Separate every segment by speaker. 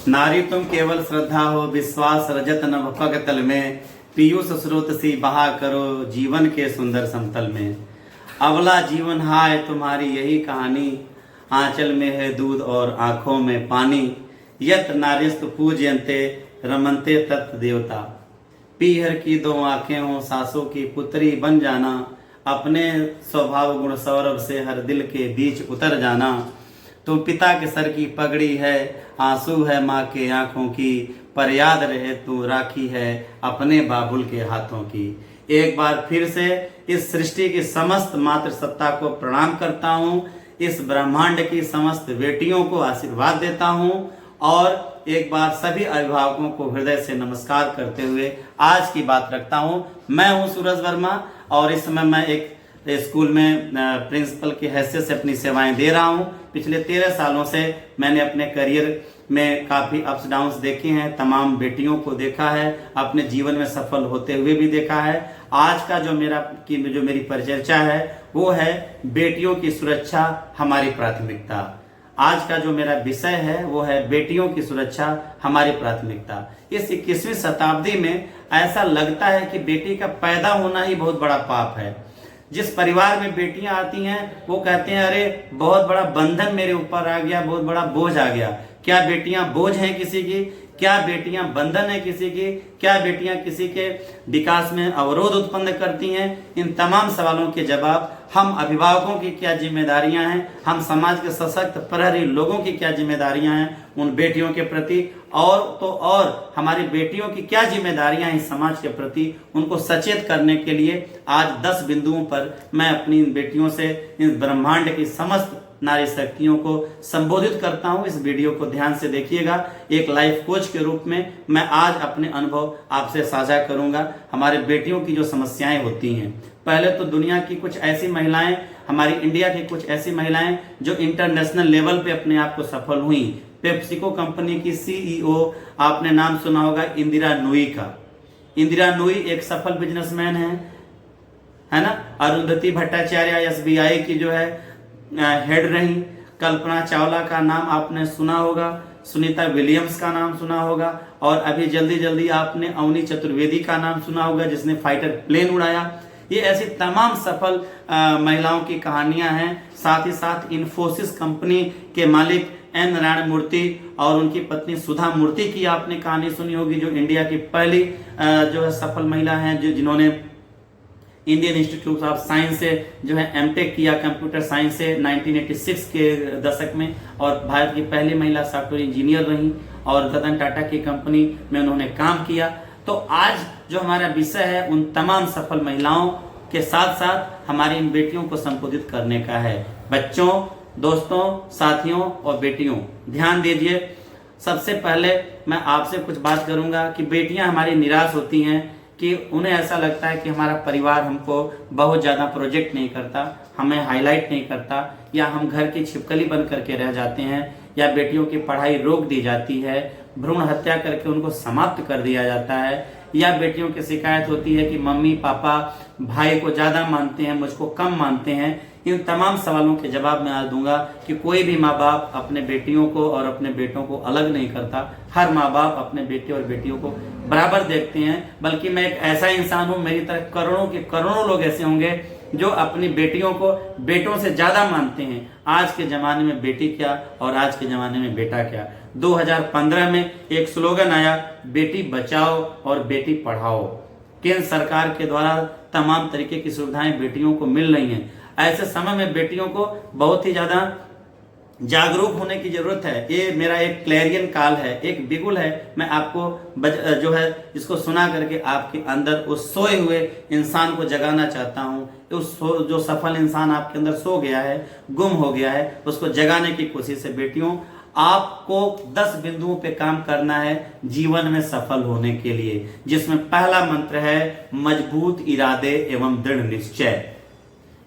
Speaker 1: नारी तुम केवल श्रद्धा हो, विश्वास रजत नभ पग तल में, पीयूष स्रोत सी बहा करो जीवन के सुंदर समतल में। अबला जीवन हाय तुम्हारी यही कहानी, आंचल में है दूध और आंखों में पानी। यत नार्यस्तु पूजयन्ते रमन्ते तत् देवता। पीहर की दो आंखें हों सासों की पुत्री बन जाना, अपने स्वभाव गुण सौरभ से हर दिल के बीच उतर जाना। तुम पिता के सर की पगड़ी है, आंसू है माँ के आंखों की, पर याद रहे तू राखी है अपने बाबुल के हाथों की। एक बार फिर से इस सृष्टि की समस्त मातृ सत्ता को प्रणाम करता हूँ, इस ब्रह्मांड की समस्त बेटियों को आशीर्वाद देता हूँ और एक बार सभी अभिभावकों को हृदय से नमस्कार करते हुए आज की बात रखता हूँ। मैं हूँ सूरज वर्मा और इस समय मैं एक स्कूल में प्रिंसिपल की हैसियत से अपनी सेवाएं दे रहा हूं। पिछले 13 सालों से मैंने अपने करियर में काफ़ी अप्स डाउन्स देखे हैं, तमाम बेटियों को देखा है, अपने जीवन में सफल होते हुए भी देखा है। आज का जो मेरी परिचर्चा है वो है बेटियों की सुरक्षा हमारी प्राथमिकता। आज का जो मेरा विषय है वो है बेटियों की सुरक्षा हमारी प्राथमिकता। इस 21वीं शताब्दी में ऐसा लगता है कि बेटी का पैदा होना ही बहुत बड़ा पाप है। जिस परिवार में बेटियां आती हैं वो कहते हैं अरे बहुत बड़ा बंधन मेरे ऊपर आ गया, बहुत बड़ा बोझ आ गया। क्या बेटियां बोझ हैं किसी की? क्या बेटियां बंधन है किसी की? क्या बेटियां किसी के विकास में अवरोध उत्पन्न करती हैं? इन तमाम सवालों के जवाब हम अभिभावकों की क्या जिम्मेदारियां हैं, हम समाज के सशक्त प्रहरी लोगों की क्या जिम्मेदारियां हैं उन बेटियों के प्रति, और हमारी बेटियों की क्या जिम्मेदारियां हैं समाज के प्रति, उनको सचेत करने के लिए आज 10 बिंदुओं पर मैं अपनी इन बेटियों से इस ब्रह्मांड की समस्त नारी शक्तियों को संबोधित करता हूं। इस वीडियो को ध्यान से देखिएगा। एक लाइफ कोच के रूप में मैं आज अपने अनुभव आपसे साझा करूंगा। हमारे बेटियों की जो समस्याएं होती हैं, पहले तो दुनिया की कुछ ऐसी महिलाएं, हमारी इंडिया की कुछ ऐसी महिलाएं जो इंटरनेशनल लेवल पे अपने आप को सफल हुई। पेप्सिको कंपनी की सीईओ आपने नाम सुना होगा इंदिरा नूई का। इंदिरा नूई एक सफल बिजनेसमैन है ना। अरुंधति भट्टाचार्य एसबीआई की जो है हेड रही। कल्पना चावला का नाम आपने सुना होगा, सुनीता विलियम्स का नाम सुना होगा और अभी जल्दी आपने अवनी चतुर्वेदी का नाम सुना होगा जिसने फाइटर प्लेन उड़ाया। ये ऐसी तमाम सफल महिलाओं की कहानियां हैं। साथ ही साथ इन्फोसिस कंपनी के मालिक एन नारायण मूर्ति और उनकी पत्नी सुधा मूर्ति की आपने कहानी सुनी होगी, जो इंडिया की पहली जो है सफल महिला हैं जिन्होंने इंडियन इंस्टीट्यूट ऑफ साइंस से जो है एमटेक किया कंप्यूटर साइंस से 1986 के दशक में, और भारत की पहली महिला सॉफ्टवेयर इंजीनियर रही और रतन टाटा की कंपनी में उन्होंने काम किया। तो आज जो हमारा विषय है उन तमाम सफल महिलाओं के साथ साथ हमारी इन बेटियों को संबोधित करने का है। बच्चों, दोस्तों, साथियों और बेटियों, ध्यान दीजिए। सबसे पहले मैं आपसे कुछ बात करूंगा कि बेटियां हमारी निराश होती हैं कि उन्हें ऐसा लगता है कि हमारा परिवार हमको बहुत ज़्यादा प्रोजेक्ट नहीं करता, हमें हाईलाइट नहीं करता, या हम घर की छिपकली बन करके रह जाते हैं, या बेटियों की पढ़ाई रोक दी जाती है, भ्रूण हत्या करके उनको समाप्त कर दिया जाता है, या बेटियों की शिकायत होती है कि मम्मी पापा भाई को ज़्यादा मानते हैं, मुझको कम मानते हैं। इन तमाम सवालों के जवाब मैं आज दूंगा कि कोई भी माँ बाप अपने बेटियों को और अपने बेटों को अलग नहीं करता। हर माँ बाप अपने बेटे और बेटियों को बराबर देखते हैं। बल्कि मैं एक ऐसा इंसान हूँ, मेरी तरह करोड़ों के करोड़ों लोग ऐसे होंगे जो अपनी बेटियों को बेटों से ज्यादा मानते हैं। आज के जमाने में बेटी क्या और आज के जमाने में बेटा क्या। 2015 में एक स्लोगन आया, बेटी बचाओ और बेटी पढ़ाओ। केंद्र सरकार के द्वारा तमाम तरीके की सुविधाएं बेटियों को मिल रही हैं। ऐसे समय में बेटियों को बहुत ही ज्यादा जागरूक होने की जरूरत है। ये मेरा एक क्लैरियन कॉल है, एक बिगुल है। मैं आपको जो है इसको सुना करके आपके अंदर उस सोए हुए इंसान को जगाना चाहता हूँ। उस जो सफल इंसान आपके अंदर सो गया है, गुम हो गया है, उसको जगाने की कोशिश है। बेटियों, आपको 10 बिंदुओं पे काम करना है जीवन में सफल होने के लिए, जिसमें पहला मंत्र है मजबूत इरादे एवं दृढ़ निश्चय।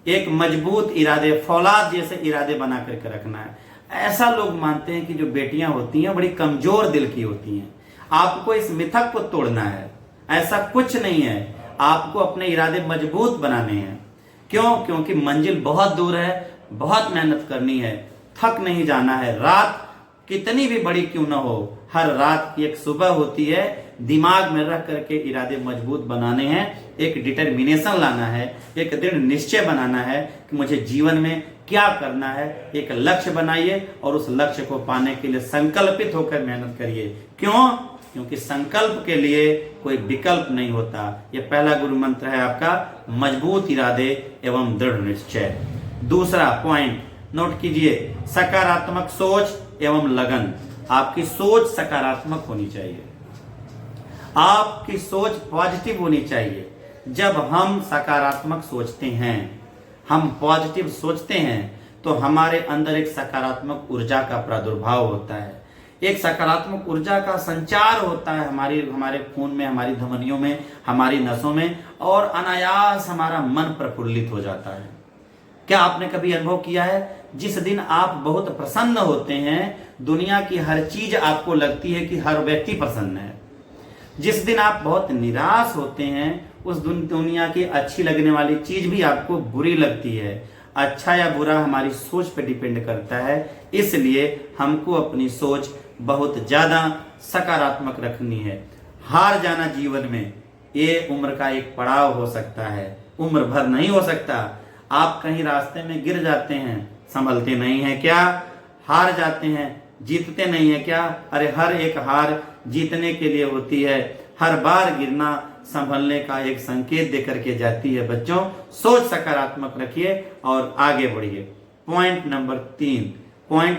Speaker 1: एक मजबूत इरादे, फौलाद जैसे इरादे बना करके रखना है। ऐसा लोग मानते हैं कि जो बेटियां होती हैं बड़ी कमजोर दिल की होती हैं। आपको इस मिथक को तोड़ना है। ऐसा कुछ नहीं है, आपको अपने इरादे मजबूत बनाने हैं। क्यों? क्योंकि मंजिल बहुत दूर है, बहुत मेहनत करनी है, थक नहीं जाना है। रात कितनी भी बड़ी क्यों ना हो, हर रात की एक सुबह होती है। दिमाग में रख करके इरादे मजबूत बनाने हैं, एक डिटर्मिनेशन लाना है, एक दृढ़ निश्चय बनाना है कि मुझे जीवन में क्या करना है। एक लक्ष्य बनाइए और उस लक्ष्य को पाने के लिए संकल्पित होकर मेहनत करिए। क्यों? क्योंकि संकल्प के लिए कोई विकल्प नहीं होता। यह पहला गुरु मंत्र है आपका, मजबूत इरादे एवं दृढ़ निश्चय। दूसरा पॉइंट नोट कीजिए, सकारात्मक सोच एवं लगन। आपकी सोच सकारात्मक होनी चाहिए, आपकी सोच पॉजिटिव होनी चाहिए। जब हम सकारात्मक सोचते हैं, हम पॉजिटिव सोचते हैं, तो हमारे अंदर एक सकारात्मक ऊर्जा का प्रादुर्भाव होता है, एक सकारात्मक ऊर्जा का संचार होता है हमारे खून में, हमारी धमनियों में, हमारी नसों में, और अनायास हमारा मन प्रफुल्लित हो जाता है। क्या आपने कभी अनुभव किया है, जिस दिन आप बहुत प्रसन्न होते हैं, दुनिया की हर चीज आपको लगती है कि हर व्यक्ति प्रसन्न है। जिस दिन आप बहुत निराश होते हैं, उस दुनिया की अच्छी लगने वाली चीज भी आपको बुरी लगती है। अच्छा या बुरा हमारी सोच पर डिपेंड करता है। इसलिए हमको अपनी सोच बहुत ज्यादा सकारात्मक रखनी है। हार जाना जीवन में ये उम्र का एक पड़ाव हो सकता है, उम्र भर नहीं हो सकता। आप कहीं रास्ते में गिर जाते हैं, संभलते नहीं है क्या? हार जाते हैं, जीतते नहीं है क्या? अरे हर एक हार जीतने के लिए होती है। हर बार गिरना संभलने का एक संकेत देकर के जाती है। बच्चों, सोच सकारात्मक रखिए और आगे बढ़िए। पॉइंट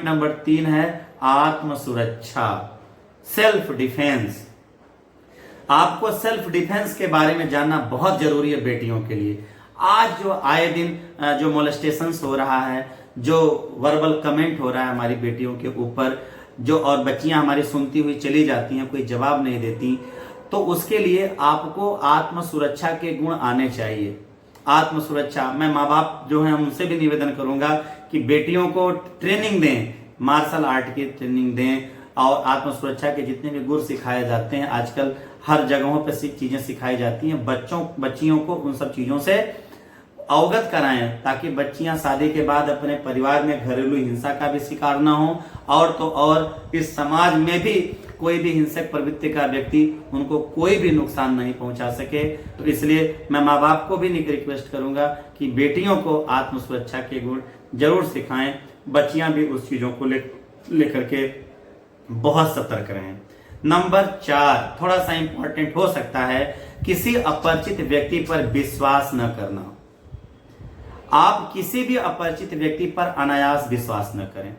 Speaker 1: नंबर 3 है आत्म सुरक्षा, सेल्फ डिफेंस। आपको सेल्फ डिफेंस के बारे में जानना बहुत जरूरी है बेटियों के लिए। आज जो आए दिन जो मोलेस्टेशंस हो रहा है, जो वर्बल कमेंट हो रहा है हमारी बेटियों के ऊपर, जो और बच्चियां हमारी सुनती हुई चली जाती हैं, कोई जवाब नहीं देती, तो उसके लिए आपको आत्म सुरक्षा के गुण आने चाहिए। आत्म सुरक्षा, मैं माँ बाप जो हैं उनसे भी निवेदन करूंगा कि बेटियों को ट्रेनिंग दें, मार्शल आर्ट की ट्रेनिंग दें, और आत्म सुरक्षा के जितने भी गुण सिखाए जाते हैं, आजकल हर जगहों पर चीजें सिखाई जाती हैं। बच्चियों को उन सब चीजों से अवगत कराएं, ताकि बच्चियां शादी के बाद अपने परिवार में घरेलू हिंसा का भी शिकार ना हो, और तो और इस समाज में भी कोई भी हिंसक प्रवृत्ति का व्यक्ति उनको कोई भी नुकसान नहीं पहुंचा सके। तो इसलिए मैं माँ बाप को भी रिक्वेस्ट करूंगा कि बेटियों को आत्म सुरक्षा के गुण जरूर सिखाएं। बच्चियां भी उस चीजों को लेकर के बहुत सतर्क रहें। नंबर 4 थोड़ा सा इंपॉर्टेंट हो सकता है, किसी अपरिचित व्यक्ति पर विश्वास न करना। आप किसी भी अपरिचित व्यक्ति पर अनायास विश्वास न करें।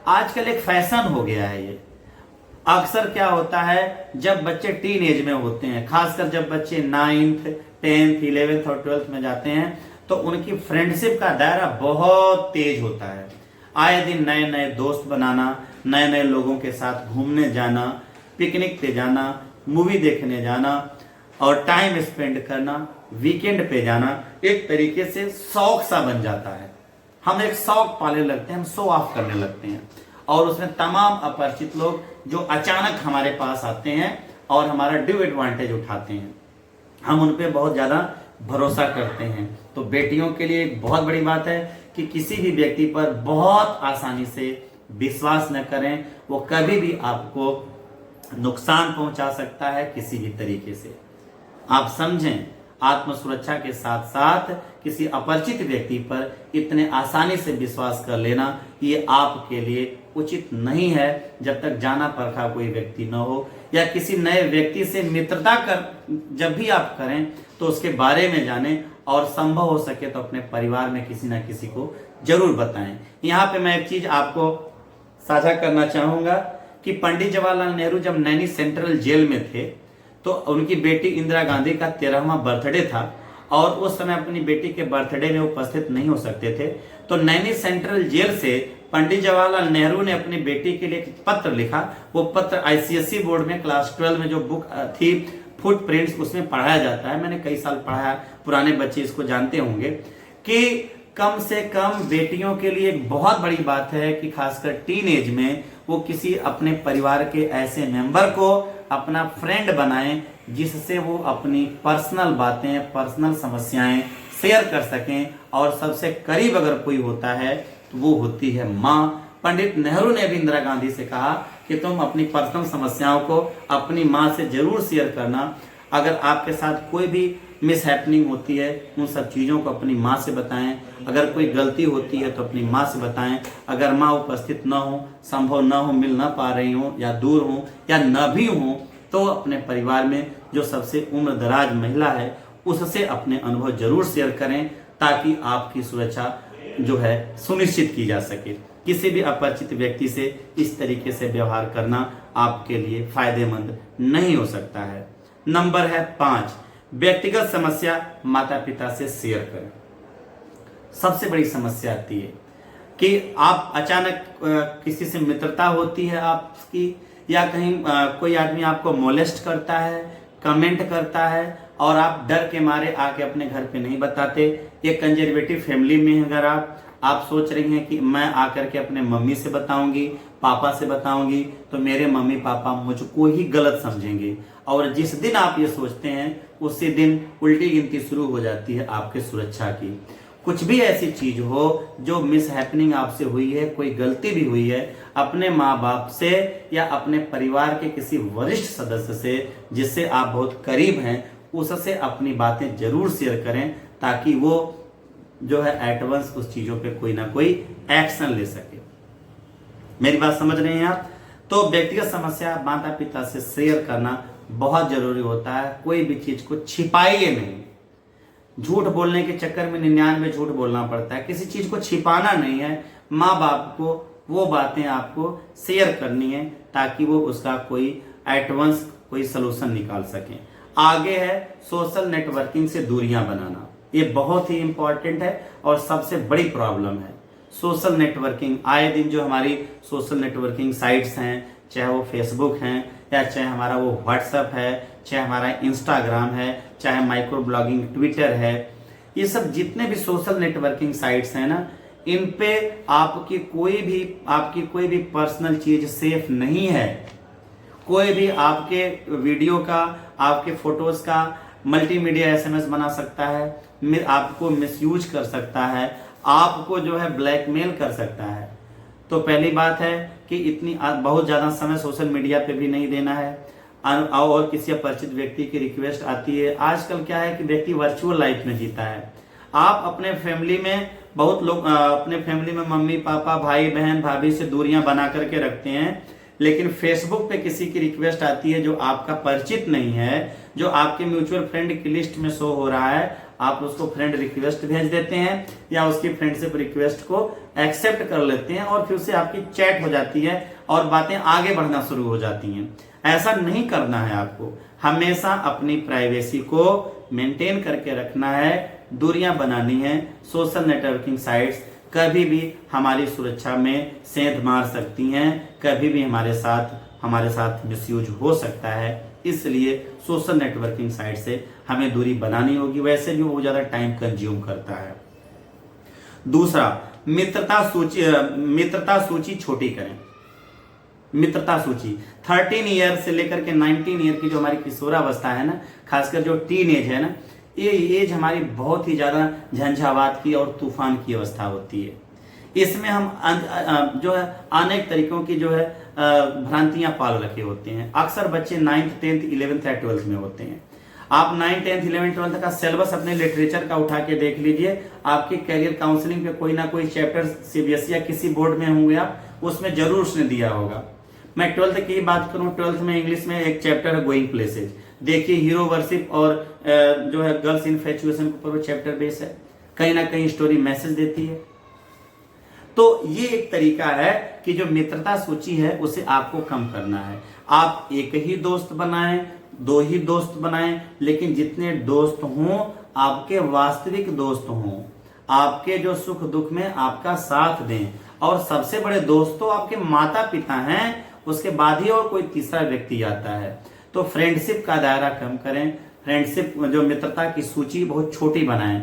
Speaker 1: आजकल एक फैशन हो गया है ये। अक्सर क्या होता है, जब बच्चे टीन एज में होते हैं, खासकर जब बच्चे 9th, 10th, 11th और 12th में जाते हैं, तो उनकी फ्रेंडशिप का दायरा बहुत तेज होता है। आए दिन नए नए दोस्त बनाना, नए नए लोगों के साथ घूमने जाना, पिकनिक पे जाना, मूवी देखने जाना और टाइम स्पेंड करना, वीकेंड पे जाना, एक तरीके से शौक सा बन जाता है। हम एक शौक पाले लगते हैं, हम शो ऑफ करने लगते हैं, और उसमें तमाम अपरिचित लोग जो अचानक हमारे पास आते हैं और हमारा ड्यू एडवांटेज उठाते हैं, हम उन पे बहुत ज्यादा भरोसा करते हैं। तो बेटियों के लिए एक बहुत बड़ी बात है कि किसी भी व्यक्ति पर बहुत आसानी से विश्वास न करें। वो कभी भी आपको नुकसान पहुंचा सकता है किसी भी तरीके से। आप समझें, आत्म सुरक्षा के साथ साथ किसी अपरिचित व्यक्ति पर इतने आसानी से विश्वास कर लेना, ये आपके लिए उचित नहीं है। जब तक जाना परखा कोई व्यक्ति न हो, या किसी नए व्यक्ति से मित्रता जब भी आप करें तो उसके बारे में जानें, और संभव हो सके तो अपने परिवार में किसी न किसी को जरूर बताएं। यहाँ पे मैं एक चीज आपको साझा करना चाहूंगा कि पंडित जवाहरलाल नेहरू जब नैनी सेंट्रल जेल में थे, तो उनकी बेटी इंदिरा गांधी का 13वां बर्थडे था, और उस समय अपनी बेटी के बर्थडे में उपस्थित नहीं हो सकते थे। तो नैनी सेंट्रल जेल से पंडित जवाहरलाल नेहरू ने अपनी बेटी के लिए एक पत्र लिखा। वो पत्र आईसीएसई बोर्ड में क्लास 12 में जो बुक थी फुटप्रिंट्स, उसमें पढ़ाया जाता है। मैंने कई साल पढ़ाया, पुराने बच्चे इसको जानते होंगे कि कम से कम बेटियों के लिए एक बहुत बड़ी बात है कि खासकर टीन एज में वो किसी अपने परिवार के ऐसे मेंबर को अपना फ्रेंड बनाएं, जिससे वो अपनी पर्सनल बातें, पर्सनल समस्याएं शेयर कर सकें। और सबसे करीब अगर कोई होता है तो वो होती है माँ। पंडित नेहरू ने भी इंदिरा गांधी से कहा कि तुम अपनी पर्सनल समस्याओं को अपनी माँ से जरूर शेयर करना। अगर आपके साथ कोई भी मिस हैपनिंग होती है उन सब चीज़ों को अपनी माँ से बताएं। अगर कोई गलती होती है तो अपनी माँ से बताएं। अगर माँ उपस्थित न हो, संभव न हो, मिल ना पा रही हो या दूर हो या न भी हो, तो अपने परिवार में जो सबसे उम्र दराज महिला है उससे अपने अनुभव जरूर शेयर करें, ताकि आपकी सुरक्षा जो है सुनिश्चित की जा सके। किसी भी अपरिचित व्यक्ति से इस तरीके से व्यवहार करना आपके लिए फायदेमंद नहीं हो सकता है। नंबर है 5, व्यक्तिगत समस्या माता पिता से शेयर करें। सबसे बड़ी समस्या आती है कि आप अचानक किसी से मित्रता होती है आपकी, या कहीं कोई आदमी आपको मोलेस्ट करता है, कमेंट करता है, और आप डर के मारे आके अपने घर पे नहीं बताते। एक कंजर्वेटिव फैमिली में अगर आप सोच रही हैं कि मैं आकर के अपने मम्मी से बताऊंगी, पापा से बताऊंगी, तो मेरे मम्मी पापा मुझको ही गलत समझेंगे, और जिस दिन आप ये सोचते हैं उसी दिन उल्टी गिनती शुरू हो जाती है आपके सुरक्षा की। कुछ भी ऐसी चीज हो जो मिस हैपनिंग आपसे हुई है, कोई गलती भी हुई है, अपने माँ बाप से या अपने परिवार के किसी वरिष्ठ सदस्य से जिससे आप बहुत करीब हैं उससे अपनी बातें जरूर शेयर करें, ताकि वो जो है एडवांस उस चीजों पे कोई ना कोई एक्शन ले सके। मेरी बात समझ रहे हैं आप? तो व्यक्तिगत समस्या माता पिता से शेयर करना बहुत जरूरी होता है। कोई भी चीज को छिपाइए नहीं। झूठ बोलने के चक्कर में 99 झूठ बोलना पड़ता है। किसी चीज को छिपाना नहीं है। माँ बाप को वो बातें आपको शेयर करनी है, ताकि वो उसका कोई एडवांस कोई सलूशन निकाल सकें। आगे है सोशल नेटवर्किंग से दूरियां बनाना। ये बहुत ही इंपॉर्टेंट है और सबसे बड़ी प्रॉब्लम है। सोशल नेटवर्किंग, आए दिन जो हमारी सोशल नेटवर्किंग साइट्स हैं, चाहे वो फेसबुक हैं या चाहे हमारा वो व्हाट्सएप है, चाहे हमारा इंस्टाग्राम है, चाहे माइक्रो ब्लॉगिंग ट्विटर है, ये सब जितने भी सोशल नेटवर्किंग साइट्स हैं ना, इन पे आपकी कोई भी पर्सनल चीज सेफ नहीं है। कोई भी आपके वीडियो का, आपके फोटोज का मल्टीमीडिया एसएमएस बना सकता है, आपको मिसयूज कर सकता है, आपको जो है ब्लैकमेल कर सकता है। तो पहली बात है कि इतनी बहुत ज्यादा समय सोशल मीडिया पे भी नहीं देना है। और किसी अपरिचित व्यक्ति की रिक्वेस्ट आती है, आजकल क्या है कि व्यक्ति वर्चुअल लाइफ में जीता है। आप अपने फैमिली में बहुत लोग अपने फैमिली में मम्मी पापा भाई बहन भाभी से दूरियां बना करके रखते हैं, लेकिन फेसबुक पे किसी की रिक्वेस्ट आती है जो आपका परिचित नहीं है, जो आपके म्यूचुअल फ्रेंड की लिस्ट में शो हो रहा है, आप उसको फ्रेंड रिक्वेस्ट भेज देते हैं या उसकी फ्रेंडशिप रिक्वेस्ट को एक्सेप्ट कर लेते हैं, और फिर से आपकी चैट हो जाती है और बातें आगे बढ़ना शुरू हो जाती हैं। ऐसा नहीं करना है। आपको हमेशा अपनी प्राइवेसी को मेंटेन करके रखना है, दूरियां बनानी है। सोशल नेटवर्किंग साइट्स कभी भी हमारी सुरक्षा में सेंध मार सकती हैं, कभी भी हमारे साथ मिसयूज हो सकता है। इसलिए सोशल नेटवर्किंग साइट से हमें दूरी बनानी होगी। वैसे भी वो ज्यादा टाइम कंज्यूम करता है। दूसरा, मित्रता सूची छोटी करें। मित्रता सूची 13 ईयर से लेकर के 19 ईयर की जो हमारी किशोरावस्था है ना, खासकर जो टीन एज है ना, ये एज हमारी बहुत ही ज्यादा झंझावात की और तूफान की अवस्था होती है। इसमें हम जो है अनेक तरीकों की जो है भ्रांतियां पाल रखे होते हैं। अक्सर बच्चे 9th 10th 11th या 12th में होते हैं। आप 9th 10th 11th 12th का सिलेबस अपने लिटरेचर का उठा के देख लीजिए। आपके करियर काउंसलिंग पे कोई ना कोई चैप्टर सीबीएसई या किसी बोर्ड में होंगे, आप उसमें जरूर उसने दिया होगा। मैं 12th की बात करूं, 12th में इंग्लिश में एक चैप्टर है गोइंग प्लेसेज। देखिए, हीरो वर्शिप और जो है गर्ल्स इनफैचुएशन के ऊपर वो चैप्टर बेस है। कहीं ना कहीं स्टोरी मैसेज देती है। तो ये एक तरीका है कि जो मित्रता सूची है उसे आपको कम करना है। आप एक ही दोस्त बनाएं, 2 ही दोस्त बनाएं, लेकिन जितने दोस्त हों आपके वास्तविक दोस्त हों, आपके जो सुख दुख में आपका साथ दें। और सबसे बड़े दोस्त तो आपके माता पिता हैं, उसके बाद ही और कोई तीसरा व्यक्ति आता है। तो फ्रेंडशिप का दायरा कम करें। फ्रेंडशिप जो मित्रता की सूची बहुत छोटी बनाएं।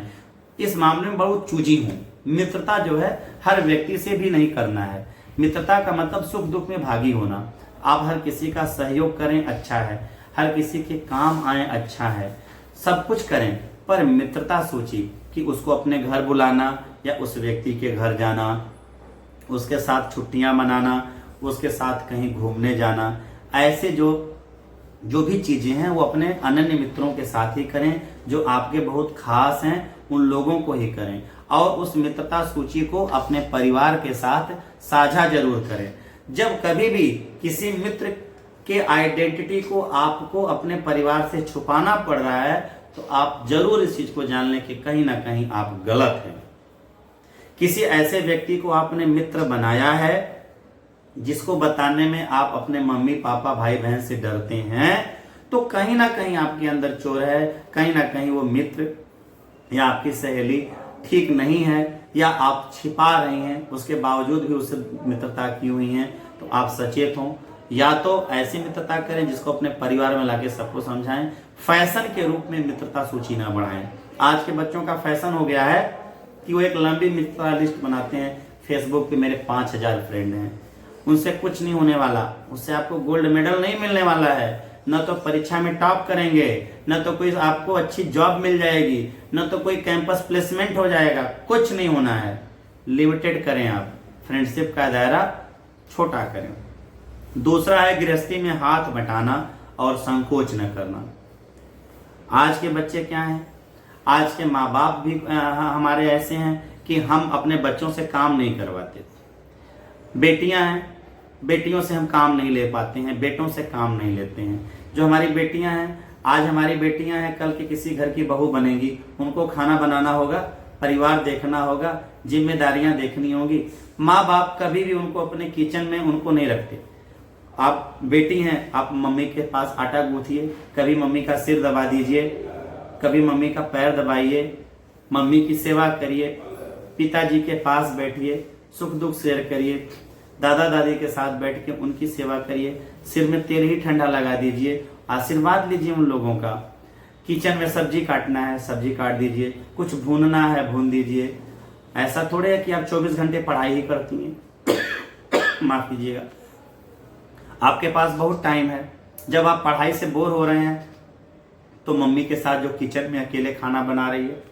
Speaker 1: इस मामले में बहुत चूजी हूं। मित्रता जो है हर व्यक्ति से भी नहीं करना है। मित्रता का मतलब सुख दुख में भागी होना। आप हर किसी का सहयोग करें, अच्छा है। हर किसी के काम आए, अच्छा है। सब कुछ करें, पर मित्रता सूची कि उसको अपने घर बुलाना या उस व्यक्ति के घर जाना, उसके साथ छुट्टियां मनाना, उसके साथ कहीं घूमने जाना, ऐसे जो भी चीजें हैं वो अपने अनन्य मित्रों के साथ ही करें, जो आपके बहुत खास हैं उन लोगों को ही करें, और उस मित्रता सूची को अपने परिवार के साथ साझा जरूर करें। जब कभी भी किसी मित्र के आइडेंटिटी को आपको अपने परिवार से छुपाना पड़ रहा है तो आप जरूर इस चीज को जान लें कि कहीं ना कहीं आप गलत हैं। किसी ऐसे व्यक्ति को आपने मित्र बनाया है जिसको बताने में आप अपने मम्मी पापा भाई बहन से डरते हैं, तो कहीं ना कहीं आपके अंदर चोर है, कहीं ना कहीं वो मित्र या आपकी सहेली ठीक नहीं है, या आप छिपा रही हैं, उसके बावजूद भी उससे मित्रता की हुई है। तो आप सचेत हों, या तो ऐसी मित्रता करें जिसको अपने परिवार में लाके सबको समझाएं। फैशन के रूप में मित्रता सूची ना बढ़ाएं। आज के बच्चों का फैशन हो गया है कि वो एक लंबी मित्रता लिस्ट बनाते हैं, फेसबुक पे मेरे 5000 फ्रेंड हैं। उनसे कुछ नहीं होने वाला, उससे आपको गोल्ड मेडल नहीं मिलने वाला है, न तो परीक्षा में टॉप करेंगे, न तो कोई आपको अच्छी जॉब मिल जाएगी, न तो कोई कैंपस प्लेसमेंट हो जाएगा, कुछ नहीं होना है। लिमिटेड करें, आप फ्रेंडशिप का दायरा छोटा करें। दूसरा है गृहस्थी में हाथ बटाना और संकोच न करना। आज के बच्चे क्या हैं, आज के माँ बाप भी हमारे ऐसे हैं कि हम अपने बच्चों से काम नहीं करवाते। बेटियां हैं, बेटियों से हम काम नहीं ले पाते हैं, बेटों से काम नहीं लेते हैं। जो हमारी बेटियां हैं, आज हमारी बेटियां हैं, कल के किसी घर की बहू बनेगी, उनको खाना बनाना होगा, परिवार देखना होगा, जिम्मेदारियां देखनी होगी। माँ बाप कभी भी उनको अपने किचन में उनको नहीं रखते। आप बेटी हैं, आप मम्मी के पास आटा गूंथिए, कभी मम्मी का सिर दबा दीजिए, कभी मम्मी का पैर दबाइए, मम्मी की सेवा करिए, पिताजी के पास बैठिए, सुख दुख शेयर करिए, दादा दादी के साथ बैठ के उनकी सेवा करिए, सिर में तेल ही ठंडा लगा दीजिए, आशीर्वाद लीजिए उन लोगों का। किचन में सब्जी काटना है, सब्जी काट दीजिए, कुछ भूनना है, भून दीजिए। ऐसा थोड़े है कि आप 24 घंटे पढ़ाई ही करती हैं। माफ कीजिएगा, आपके पास बहुत टाइम है। जब आप पढ़ाई से बोर हो रहे हैं तो मम्मी के साथ जो किचन में अकेले खाना बना रही है,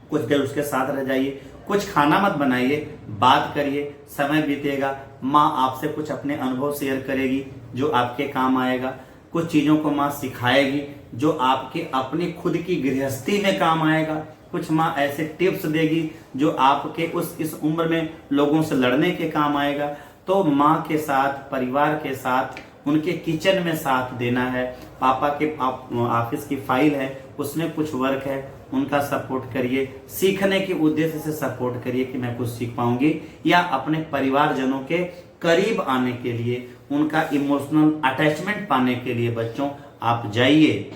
Speaker 1: कुछ देर उसके साथ रह जाइए, कुछ खाना मत बनाइए, बात करिए, समय बीतेगा, माँ आपसे कुछ अपने अनुभव शेयर करेगी जो आपके काम आएगा, कुछ चीजों को माँ सिखाएगी जो आपके अपनी खुद की गृहस्थी में काम आएगा, कुछ माँ ऐसे टिप्स देगी जो आपके इस उम्र में लोगों से लड़ने के काम आएगा। तो माँ के साथ, परिवार के साथ, उनके किचन में साथ देना है। पापा के ऑफिस की फाइल है, उसमें कुछ वर्क है, उनका सपोर्ट करिए। सीखने के उद्देश्य से सपोर्ट करिए कि मैं कुछ सीख पाऊंगी, या अपने परिवारजनों के करीब आने के लिए, उनका इमोशनल अटैचमेंट पाने के लिए बच्चों आप जाइए।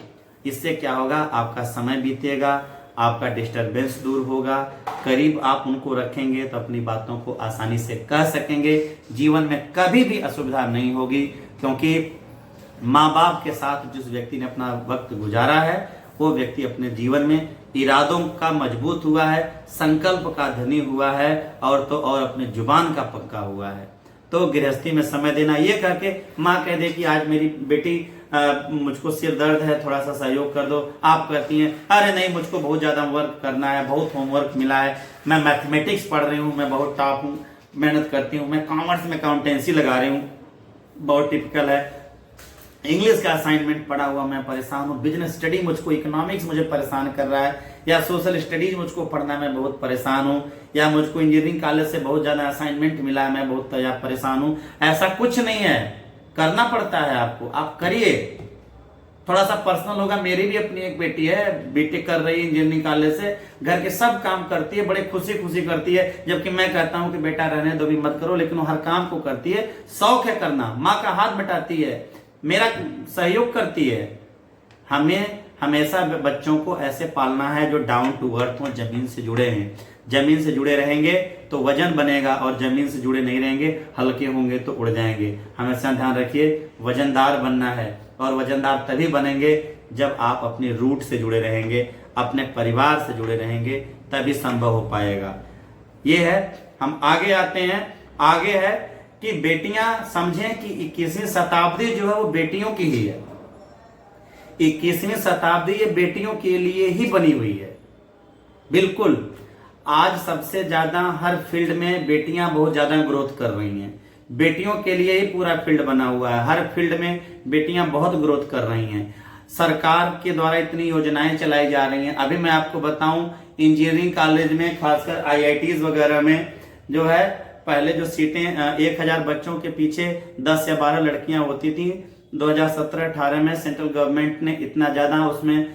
Speaker 1: इससे क्या होगा, आपका समय बीतेगा, आपका डिस्टरबेंस दूर होगा, करीब आप उनको रखेंगे तो अपनी बातों को आसानी से कह सकेंगे, जीवन में कभी भी असुविधा नहीं होगी। क्योंकि माँ बाप के साथ जिस व्यक्ति ने अपना वक्त गुजारा है वो व्यक्ति अपने जीवन में इरादों का मजबूत हुआ है, संकल्प का धनी हुआ है, और तो और अपने जुबान का पक्का हुआ है। तो गृहस्थी में समय देना, ये कह के माँ कह दे कि आज मेरी बेटी मुझको सिर दर्द है, थोड़ा सा सहयोग कर दो, आप कहती हैं अरे नहीं मुझको बहुत ज्यादा वर्क करना है, बहुत होमवर्क मिला है, मैं मैथमेटिक्स पढ़ रही हूँ, मैं बहुत टॉप हूँ, मेहनत करती हूँ, मैं कॉमर्स में अकाउंटेंसी लगा रही हूँ, बहुत टिपिकल है, इंग्लिश का असाइनमेंट पढ़ा हुआ मैं परेशान हूँ, बिजनेस स्टडी मुझको, इकोनॉमिक्स मुझे परेशान कर रहा है, या सोशल स्टडीज मुझको पढ़ना मैं बहुत परेशान हूँ, या मुझको इंजीनियरिंग कॉलेज से बहुत ज्यादा असाइनमेंट मिला है, मैं बहुत परेशान हूँ। ऐसा कुछ नहीं है, करना पड़ता है आपको, आप करिए। थोड़ा सा पर्सनल होगा, मेरी भी अपनी एक बेटी है, बीटेक कर रही है इंजीनियरिंग कॉलेज से, घर के सब काम करती है, बड़े खुशी खुशी करती है, जबकि मैं कहता हूं कि बेटा रहने दो भी, मत करो, लेकिन वो हर काम को करती है, शौक है करना, माँ का हाथ बटाती है, मेरा सहयोग करती है। हमें हमेशा बच्चों को ऐसे पालना है जो डाउन टू अर्थ हो, जमीन से जुड़े हैं। जमीन से जुड़े रहेंगे तो वजन बनेगा, और जमीन से जुड़े नहीं रहेंगे, हल्के होंगे तो उड़ जाएंगे। हमेशा ध्यान रखिए, वजनदार बनना है, और वजनदार तभी बनेंगे जब आप अपने रूट से जुड़े रहेंगे, अपने परिवार से जुड़े रहेंगे, तभी संभव हो पाएगा। ये है। हम आगे आते हैं। आगे है कि बेटियां समझें कि 21वीं शताब्दी जो है वो बेटियों की ही है। 21वीं शताब्दी ये बेटियों के लिए ही बनी हुई है। बिल्कुल, आज सबसे ज्यादा हर फील्ड में बेटियां बहुत ज्यादा ग्रोथ कर रही हैं। बेटियों के लिए ही पूरा फील्ड बना हुआ है। हर फील्ड में बेटियां बहुत ग्रोथ कर रही हैं। सरकार के द्वारा इतनी योजनाएं चलाई जा रही हैं। अभी मैं आपको बताऊं, इंजीनियरिंग कॉलेज में, खासकर आईआईटीज वगैरह में जो है, पहले जो सीटें 1000 बच्चों के पीछे 10 या 12 लड़कियां होती थी, 2017-18 में सेंट्रल गवर्नमेंट ने इतना ज्यादा उसमें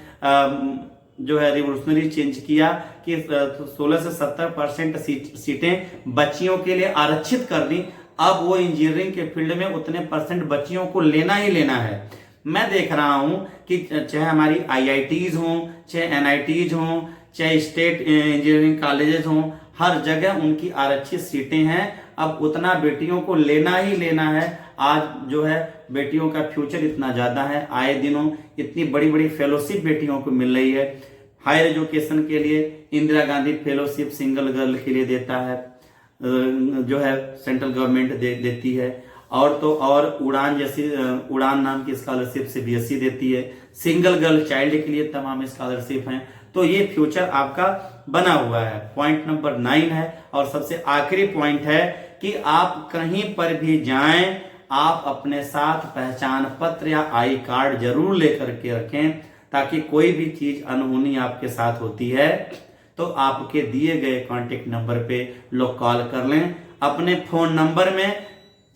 Speaker 1: जो है रिवोल्यूशनरी चेंज किया कि 16 से 70% सीटें बच्चियों के लिए आरक्षित कर दी। अब वो इंजीनियरिंग के फील्ड में उतने परसेंट बच्चियों को लेना ही लेना है। मैं देख रहा हूं कि चाहे हमारी आईआईटीज हों, चाहे एनआईटीज हों, चाहे स्टेट इंजीनियरिंग कॉलेजेस हों, हर जगह उनकी आरक्षित सीटें हैं। अब उतना बेटियों को लेना ही लेना है। आज जो है बेटियों का फ्यूचर इतना ज्यादा है, आए दिनों इतनी बड़ी बड़ी फेलोशिप बेटियों को मिल रही है। हायर एजुकेशन के लिए Indira Gandhi fellowship single girl के लिए देता है, जो है सेंट्रल गवर्नमेंट देती है। और तो और उड़ान जैसी, उड़ान नाम की स्कॉलरशिप सीबीएसई देती है। सिंगल गर्ल चाइल्ड के लिए तमाम स्कॉलरशिप हैं। तो ये फ्यूचर आपका बना हुआ है। पॉइंट नंबर 9 है और सबसे आखिरी पॉइंट है कि आप कहीं पर भी जाएं, आप अपने साथ पहचान पत्र या आई कार्ड जरूर लेकर के रखें, ताकि कोई भी चीज अनहोनी आपके साथ होती है तो आपके दिए गए कांटेक्ट नंबर पे लोग कॉल कर लें। अपने फोन नंबर में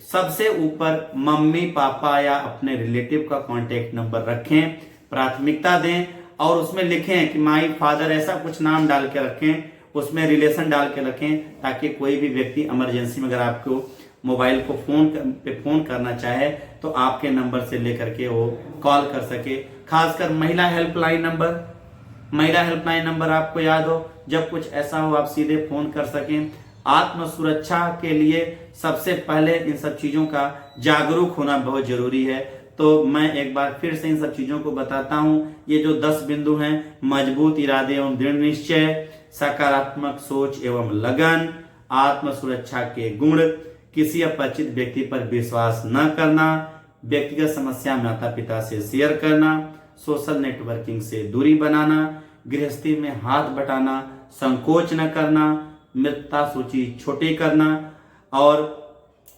Speaker 1: सबसे ऊपर मम्मी पापा या अपने रिलेटिव का कांटेक्ट नंबर रखें, प्राथमिकता दें और उसमें लिखें कि माई फादर, ऐसा कुछ नाम डाल के रखें, उसमें रिलेशन डाल के रखें, ताकि कोई भी व्यक्ति इमरजेंसी में अगर आपको मोबाइल को फोन करना चाहे तो आपके नंबर से लेकर के वो कॉल कर सके। खासकर महिला हेल्पलाइन नंबर आपको याद हो, जब कुछ ऐसा हो आप सीधे फोन कर सकें। आत्म सुरक्षा के लिए सबसे पहले इन सब चीजों का जागरूक होना बहुत जरूरी है। तो मैं एक बार फिर से इन सब चीजों को बताता हूं। ये जो 10 बिंदु हैं, मजबूत इरादे एवं दृढ़ निश्चय, सकारात्मक सोच एवं लगन, आत्म सुरक्षा के गुण, किसी अपरिचित व्यक्ति पर विश्वास न करना, व्यक्तिगत समस्या माता पिता से शेयर करना, सोशल नेटवर्किंग से दूरी बनाना, गृहस्थी में हाथ बटाना, संकोच न करना, मृतता सूची छोटी करना, और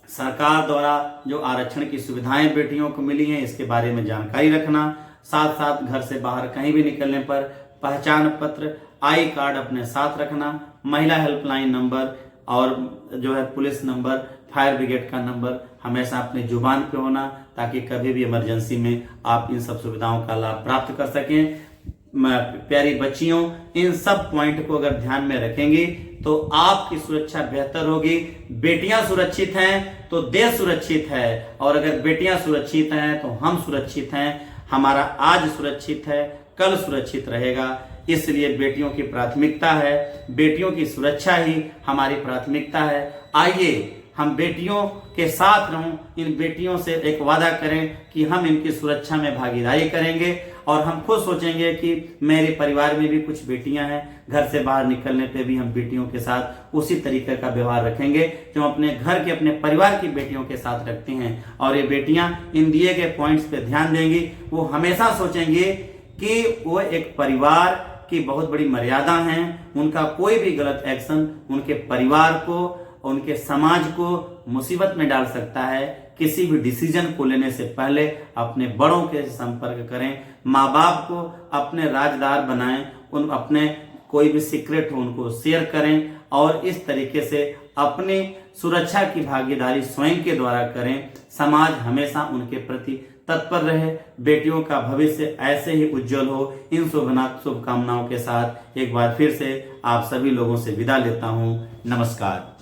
Speaker 1: सरकार द्वारा जो आरक्षण की सुविधाएं बेटियों को मिली हैं इसके बारे में जानकारी रखना। साथ साथ घर से बाहर कहीं भी निकलने पर पहचान पत्र, आई कार्ड अपने साथ रखना, महिला हेल्पलाइन नंबर और जो है पुलिस नंबर, फायर ब्रिगेड का नंबर हमेशा अपने जुबान पे होना, ताकि कभी भी इमरजेंसी में आप इन सब सुविधाओं का लाभ प्राप्त कर सकें। प्यारी बच्चियों, इन सब पॉइंट को अगर ध्यान में रखेंगी तो आपकी सुरक्षा बेहतर होगी। बेटियां सुरक्षित हैं तो देश सुरक्षित है, और अगर बेटियां सुरक्षित हैं तो हम सुरक्षित हैं। हमारा आज सुरक्षित है, कल सुरक्षित रहेगा। इसलिए बेटियों की प्राथमिकता है, बेटियों की सुरक्षा ही हमारी प्राथमिकता है। आइए हम बेटियों के साथ रहूं, इन बेटियों से एक वादा करें कि हम इनकी सुरक्षा में भागीदारी करेंगे, और हम खुद सोचेंगे कि मेरे परिवार में भी कुछ बेटियां हैं, घर से बाहर निकलने पे भी हम बेटियों के साथ उसी तरीके का व्यवहार रखेंगे जो अपने घर के, अपने परिवार की बेटियों के साथ रखते हैं। और ये बेटियां इन दिए गए पॉइंट्स पे ध्यान देंगी। वो हमेशा सोचेंगे कि वो एक परिवार की बहुत बड़ी मर्यादा है, उनका कोई भी गलत एक्शन उनके परिवार को, उनके समाज को मुसीबत में डाल सकता है। किसी भी डिसीजन को लेने से पहले अपने बड़ों के संपर्क करें, माँ बाप को अपने राजदार बनाएं, उन अपने कोई भी सीक्रेट हो उनको शेयर करें, और इस तरीके से अपनी सुरक्षा की भागीदारी स्वयं के द्वारा करें। समाज हमेशा उनके प्रति तत्पर रहे। बेटियों का भविष्य ऐसे ही उज्जवल हो। इन शुभकामनाओं के साथ एक बार फिर से आप सभी लोगों से विदा लेता हूं। नमस्कार।